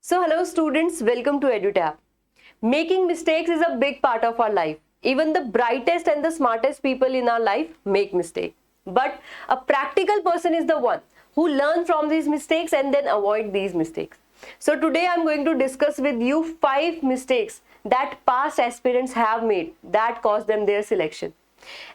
So hello students, welcome to EduTap. Making mistakes is a big part of our life. Even the brightest and the smartest people in our life make mistakes. But a practical person is the one who learn from these mistakes and then avoid these mistakes. So today I am going to discuss with you 5 mistakes that past aspirants have made that caused them their selection.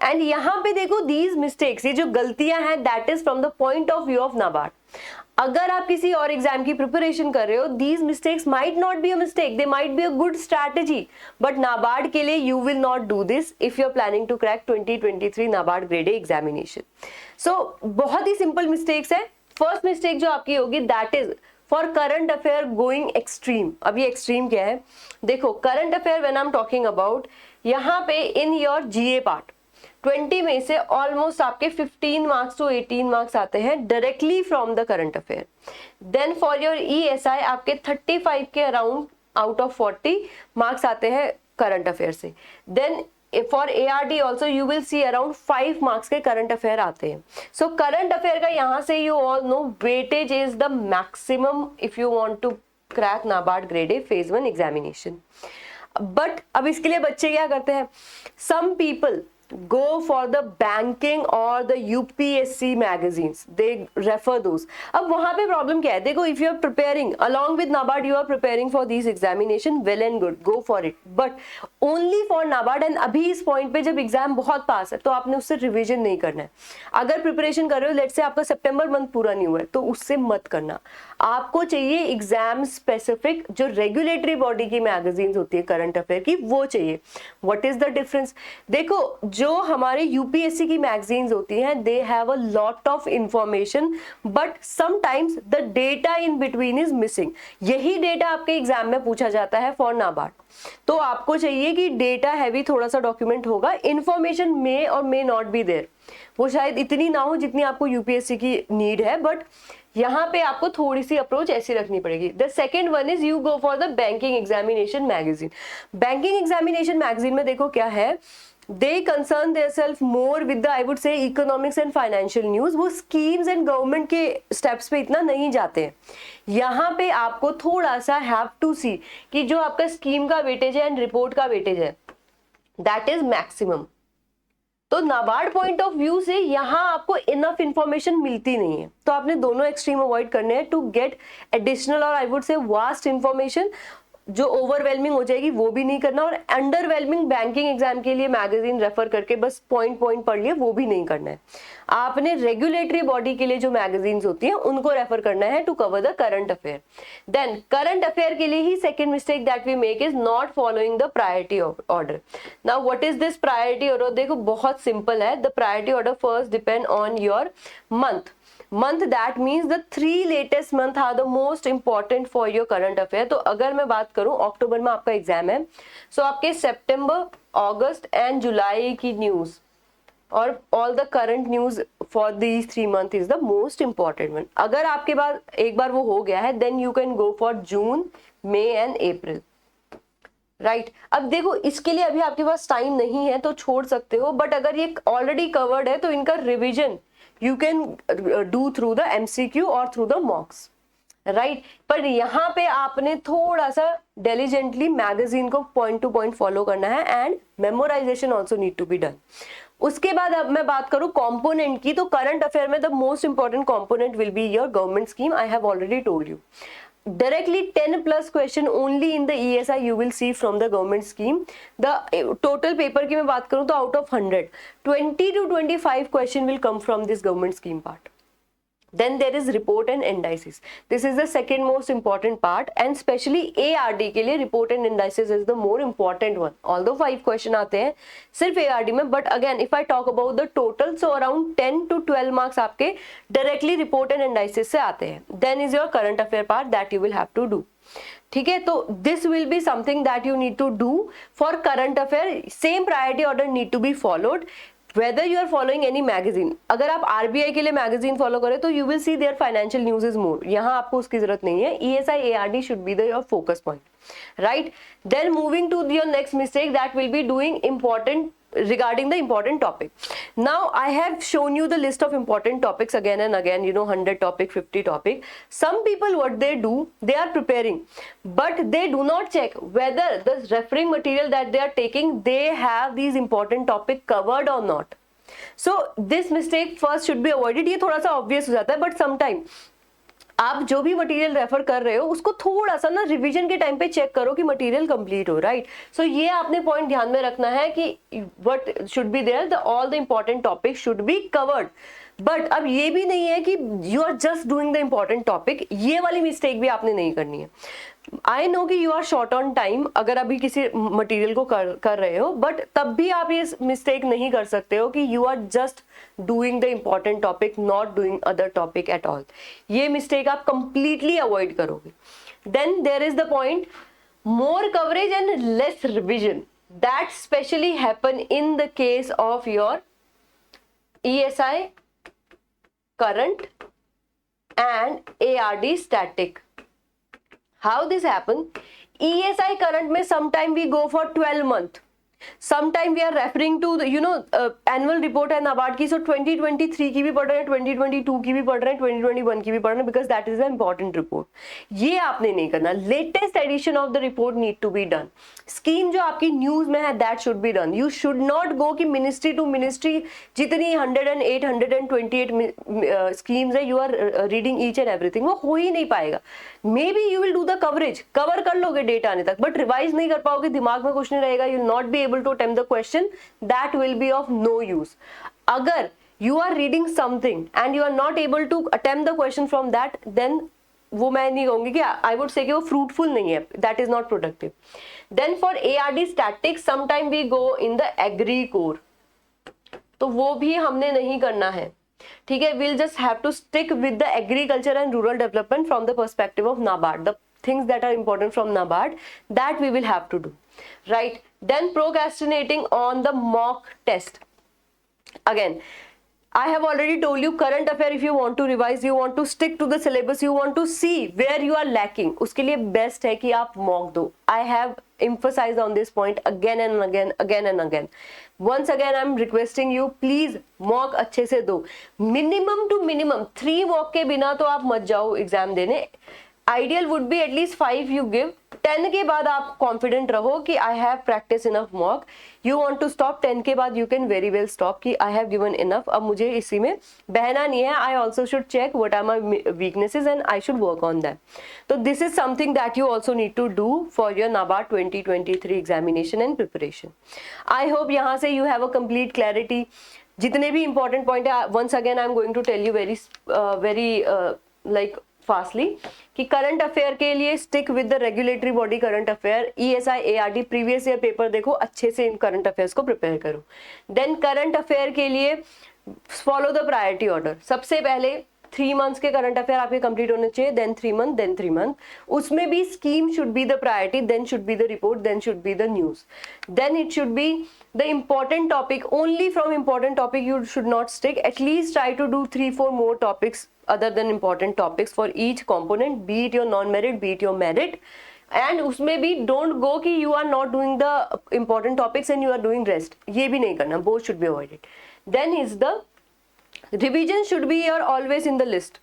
And यहाँ पे देखो these mistakes, ये जो गलतियां हैं that is from the point of view of NABARD. अगर आप किसी और एग्जाम की प्रिपरेशन कर रहे हो, these mistakes might not be a mistake, they might be a good strategy, but NABARD के लिए you will not do this if you are planning to crack 2023 NABARD grade A examination. So बहुत ही simple mistakes है. First mistake जो आपकी होगी that is for current affair going extreme. अब ये एक्सट्रीम क्या है? देखो current affair when I am talking about, यहाँ पे इन योर जीए पार्ट 20 में से ऑलमोस्ट आपके 15 मार्क्स टू 18 मार्क्स आते हैं directly from the current affair. Then for your ESI आपके 35 के अराउंड आउट ऑफ 40 मार्क्स आते हैं करंट अफेयर से. Then for ARD also you will see around 5 marks के करंट अफेयर आते हैं. सो करंट अफेयर का यहाँ से you all know weightage is the maximum if you want to crack NABARD grade A phase 1 examination. But अब इसके लिए बच्चे क्या करते हैं? Some people go for the banking or the UPSC magazines, they refer those. अब वहां पे प्रॉब्लम क्या है? देखो if you are preparing along with NABARD, you are preparing for these examination, well and good, go for it, but only for NABARD. and अभी इस point पे जब एग्जाम बहुत पास है तो आपने उससे रिवीजन नहीं करना है. अगर प्रिपरेशन कर रहे हो, लेट्स से आपका सितंबर मंथ पूरा नहीं हुआ है, तो उससे मत करना. आपको चाहिए एग्जाम स्पेसिफिक जो रेगुलेटरी बॉडी की मैगजीन्स होती है करंट अफेयर की, वो चाहिए. What is the difference? देखो जो हमारे यूपीएससी की मैगजीन्स होती हैं, they have a lot of information but sometimes the data in between is missing. यही डेटा आपके एग्जाम में पूछा जाता है फॉर नाबार्ड. तो आपको चाहिए कि डेटा हैवी थोड़ा सा डॉक्यूमेंट होगा, इंफॉर्मेशन मे और मे नॉट बी देयर, वो शायद इतनी ना हो जितनी आपको यूपीएससी की नीड है, बट यहाँ पे आपको थोड़ी सी अप्रोच ऐसी रखनी पड़ेगी. The second one is you go for the banking examination magazine. Banking examination magazine में देखो क्या है, they concern themselves more with the I would say economics and financial news. वो schemes and government के steps पे इतना नहीं जाते हैं. यहाँ पे आपको थोड़ा सा have to see कि जो आपका scheme का वेटेज है and report का वेटेज है that is maximum. तो नाबार्ड पॉइंट ऑफ व्यू से यहाँ आपको इनफ इंफॉर्मेशन मिलती नहीं है, तो आपने दोनों एक्सट्रीम अवॉइड करने हैं टू गेट एडिशनल और I would say vast information. जो ओवरवेलमिंग हो जाएगी वो भी नहीं करना, और अंडरवेलमिंग बैंकिंग एग्जाम के लिए मैगजीन रेफर करके बस पॉइंट पढ़ लिए वो भी नहीं करना है. आपने रेगुलेटरी बॉडी के लिए जो मैगजीन्स होती हैं उनको रेफर करना है to cover the current affair. Then current affair के लिए ही second mistake that we make is not following the priority order. Now what is this priority order? देखो बहुत सिंपल है. The priority order first depend on your month, that means the 3 latest month are the most important for your current affair. तो अगर मैं बात करूं अक्टूबर में आपका एग्जाम है, सो आपके सितंबर, अगस्त एंड जुलाई की न्यूज और all the current news for these 3 month is the most important one. अगर आपके पास एक बार वो हो गया है, then you can go for June, May and April. Right अब देखो इसके लिए अभी आपके पास टाइम नहीं है तो छोड़ सकते हो, बट अगर ये ऑलरेडी कवर्ड है तो इनका revision you can do through the MCQ or through the mocks, right? पर यहाँ पे आपने थोड़ा सा diligently मैगजीन को पॉइंट टू पॉइंट फॉलो करना है and memorisation also need to be done. उसके बाद अब मैं बात करूं कंपोनेंट की, तो करंट अफेयर में the most important component will be your government scheme. I have already told you directly 10 plus question only in the ESI you will see from the government scheme. The total paper की मैं बात करूं तो out of 100 20 to 25 question will come from this government scheme part. Then there is report and indices. This is the second most important part, and especially ARD के लिए report and indices is the more important one. Although 5 question आते हैं सिर्फ ARD में, but again if I talk about the total, so around 10 to 12 marks आपके directly report and indices से आते हैं. Then is your current affair part that you will have to do. ठीक है, तो this will be something that you need to do for current affair. Same priority order need to be followed. Whether you are following any magazine, अगर आप RBI के लिए magazine follow करें तो you will see their financial news is more. यहाँ आपको उसकी जरूरत नहीं है. ESI ARD should be your focus point, right? Then moving to your next mistake that will be doing important regarding the important topic. Now I have shown you the list of important topics again and again, 100 topic, 50 topic. Some people, what they do, they are preparing, but they do not check whether the referring material that they are taking, they have these important topic covered or not. So this mistake first should be avoided. ये थोड़ा सा obvious हो जाता है, but sometime आप जो भी material refer कर रहे हो उसको थोड़ा सा ना रिवीजन के टाइम पे चेक करो कि मटेरियल कंप्लीट हो, राइट. सो ये आपने पॉइंट ध्यान में रखना है कि what should be there, the all the important topic should be covered. But अब ये भी नहीं है कि you are just doing the important topic, ये वाली मिस्टेक भी आपने नहीं करनी है. आई नो कि you are short on time अगर अभी किसी मटेरियल को कर रहे हो, बट तब भी आप ये मिस्टेक नहीं कर सकते हो कि you are just doing the important topic, not doing other topic at all. ये मिस्टेक आप कंप्लीटली अवॉइड करोगे. Then there is the point more coverage and less revision. That specially happen in the case of your ESI, current and ARD static. How this happen? ESI current में sometime we go for 12 month. Sometime we are referring to the, annual report है नाबार्ड की. So 2023 की भी पढ़ रहे हैं, 2022 की भी पढ़ रहे हैं, 2021 की भी पढ़ रहे हैं, because that is an important report. ये आपने नहीं करना. Latest edition of the report need to be done. Scheme जो आपकी न्यूज में है that should be done. You should not go कि मिनिस्ट्री टू मिनिस्ट्री जितनी 108, 128 स्कीम्स है, you are reading each and everything. वो हो ही नहीं पाएगा. May be you will do the coverage, cover कर लोगे डेट आने तक, बट रिवाइज नहीं कर पाओगे, दिमाग में कुछ नहीं रहेगा. You will not be able to attempt the question. That will be of no use. अगर you are reading something and you are not able to attempt the question from that, then वो मैं नहीं कहूंगी कि I would say कि वो fruitful नहीं है. That is not productive. Then for ARD static sometime we go in the agri core, तो वो भी हमने नहीं करना है. ठीक है, we'll just have to stick with the agriculture and rural development from the perspective of NABARD. The things that are important from NABARD, that we will have to do, right? Then procrastinating on the mock test. Again, I have already told you current affair, if you want to revise, you want to stick to the syllabus, you want to see where you are lacking, उसके लिए best है कि आप mock दो. I have emphasized on this point again and again, again and again. Once again, I'm requesting you, please mock अच्छे से दो. Minimum to minimum 3 mock के बिना तो आप मत जाओ एग्जाम देने. Ideal would be at least 5 you give. 10 के बाद आप confident रहो कि I have practiced enough mock. You want to stop 10 के बाद you can very well stop कि I have given enough. अब मुझे इसी में बहना नहीं है. I also should check what are my weaknesses and I should work on them. So this is something that you also need to do for your NABARD 2023 examination and preparation. I hope यहाँ से you have a complete clarity. जितने भी important point है, once again I am going to tell you very fastly कि current affair के लिए stick with the regulatory body current affair. ESI ARD previous year paper देखो, अच्छे से इन current affairs को प्रिपेयर करो. देन करंट अफेयर के लिए फॉलो द प्रायोरिटी ऑर्डर. सबसे पहले 3 मंथ्स के करंट अफेयर आपके कंप्लीट होने चाहिए, देन 3 मंथ, देन 3 मंथ. उसमें भी scheme should be the priority, then should be the report, then should be the news. Then it should be the important topic. Only from important topic you should not stick. At least try to do 3-4 more topics other than important topics for each component, be it your non-merit, be it your merit. And उसमें भी don't go कि you are not doing the important topics and you are doing rest. ये भी नहीं करना. Both should be avoided. Then is the revision should be your always in the list.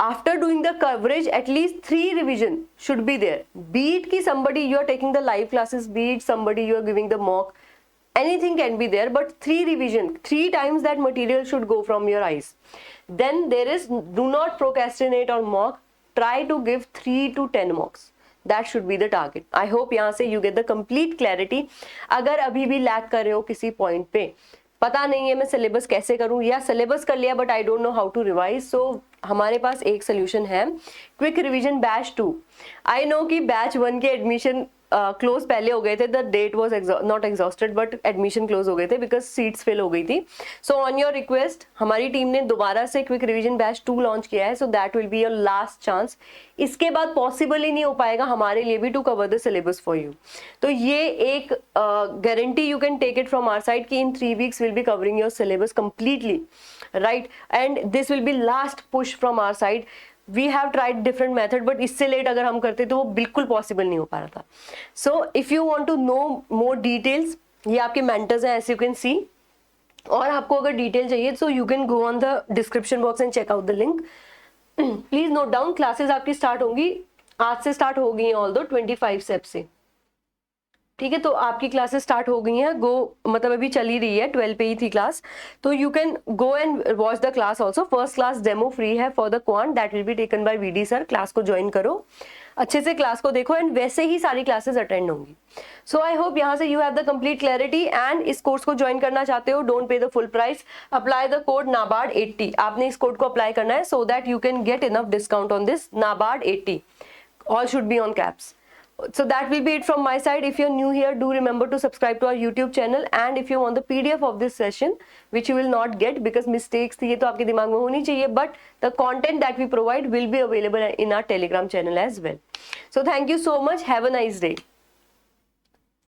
After doing the coverage, at least 3 revision should be there. Be it कि somebody you are taking the live classes, be it somebody you are giving the mock. Anything can be there, but 3 revision, 3 times that material should go from your eyes. Then there is, do not procrastinate or mock. Try to give 3 to 10 mocks. That should be the target. I hope यहाँ से you get the complete clarity. अगर अभी भी lag कर रहे हो किसी point पे, पता नहीं है मैं सिलेबस कैसे करूं, या सिलेबस कर लिया but I don't know how to revise, so हमारे पास एक सोल्यूशन है, quick revision batch 2. I know कि बैच 1 के एडमिशन क्लोज पहले हो गए थे, the date was not exhausted but admission close हो गए थे बिकॉज सीट्स फिल हो गई थी. सो ऑन योर रिक्वेस्ट हमारी टीम ने दोबारा से क्विक रिवीजन बैच 2 लॉन्च किया है. So that will be your last chance. इसके बाद पॉसिबल ही नहीं हो पाएगा हमारे लिए भी to cover the syllabus for you. तो ये एक guarantee you can take it from our side कि in 3 weeks will be covering your syllabus completely, right. And this will be last push from our side. We have tried different method, but इससे late अगर हम करते तो वो बिल्कुल possible नहीं हो पा रहा था. So if you want to know more details, ये आपके मेंटर्स हैं एज यू कैन सी। और आपको अगर डिटेल चाहिए तो you can go on the description box and check out the link. Please note down, classes आपकी स्टार्ट होंगी, आज से स्टार्ट हो गई हैं ऑल दो 25 सेप से, ठीक है। तो आपकी क्लासेस स्टार्ट हो गई हैं, गो मतलब अभी चली रही है, 12 पे ही थी क्लास, तो you can go and watch the class also. First class demo free है for the quant, that will be taken by VD sir. Class को ज्वाइन करो, अच्छे से क्लास को देखो एंड वैसे ही सारी क्लासेस अटेंड होंगी। सो आई होप यहाँ से you have the complete clarity. And इस कोर्स को ज्वाइन करना चाहते हो, don't pay the full price, apply the code NABARD 80। आपने इस कोड को अप्लाई करना है so that you can get enough discount on this NABARD 80। All should be on caps. So that will be it from my side. If you're new here, do remember to subscribe to our YouTube channel, and if you want the PDF of this session, which you will not get because mistakes ये तो आपके दिमाग में होनी चाहिए, but the content that we provide will be available in our Telegram channel as well. So thank you so much. Have a nice day.